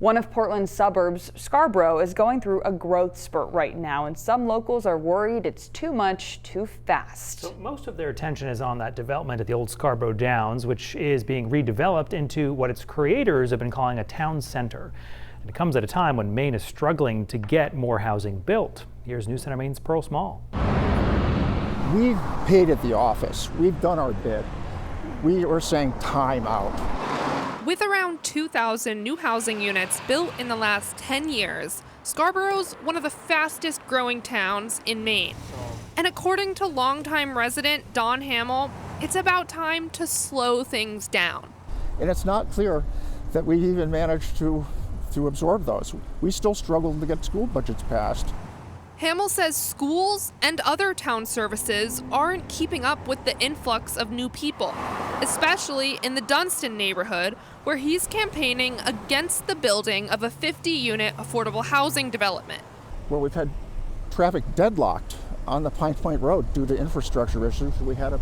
One of Portland's suburbs, Scarborough, is going through a growth spurt right now, and some locals are worried it's too much too fast. So most of their attention is on that development at the old Scarborough Downs, which is being redeveloped into what its creators have been calling a town center. And it comes at a time when Maine is struggling to get more housing built. Here's News Center Maine's Pearl Small. We've paid at the office. We've done our bit. We are saying time out. With around 2,000 new housing units built in the last 10 years, Scarborough's one of the fastest growing towns in Maine. And according to longtime resident Don Hamill, it's about time to slow things down. And it's not clear that we even managed to absorb those. We still struggle to get school budgets passed. Hamill says schools and other town services aren't keeping up with the influx of new people, especially in the Dunstan neighborhood, where he's campaigning against the building of a 50-unit affordable housing development. Where we've had traffic deadlocked on the Pinepoint Road due to infrastructure issues. We had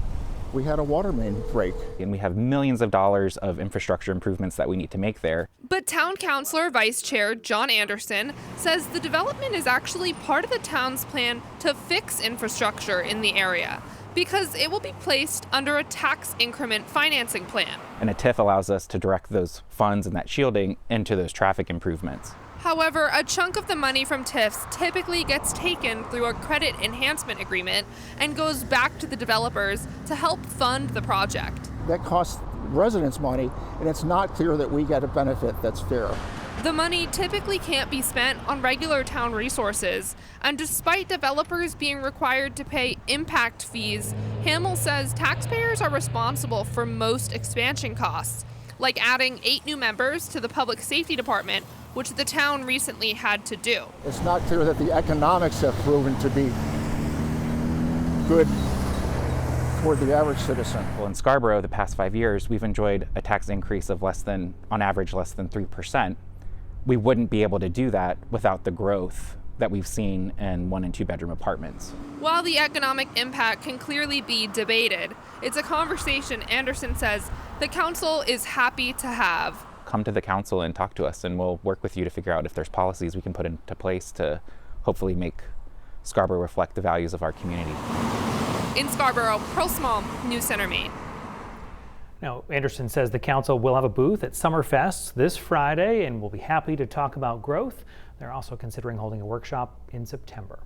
a water main break. And we have millions of dollars of infrastructure improvements that we need to make there. But Town Councilor Vice Chair John Anderson says the development is actually part of the town's plan to fix infrastructure in the area, because it will be placed under a tax increment financing plan. And a TIF allows us to direct those funds and that shielding into those traffic improvements. However, a chunk of the money from TIFs typically gets taken through a credit enhancement agreement and goes back to the developers to help fund the project. That costs residents money, and it's not clear that we get a benefit that's fair. The money typically can't be spent on regular town resources, and despite developers being required to pay impact fees, Hamill says taxpayers are responsible for most expansion costs, like adding 8 new members to the public safety department, which the town recently had to do. It's not clear that the economics have proven to be good for the average citizen. Well, in Scarborough, the past 5 years, we've enjoyed a tax increase of on average, less than 3%. We wouldn't be able to do that without the growth that we've seen in 1- and 2-bedroom apartments. While the economic impact can clearly be debated, it's a conversation Anderson says the council is happy to have. Come to the council and talk to us, and we'll work with you to figure out if there's policies we can put into place to hopefully make Scarborough reflect the values of our community. In Scarborough, Pearl Small, News Center, Maine. Now, Anderson says the council will have a booth at Summerfest this Friday and will be happy to talk about growth. They're also considering holding a workshop in September.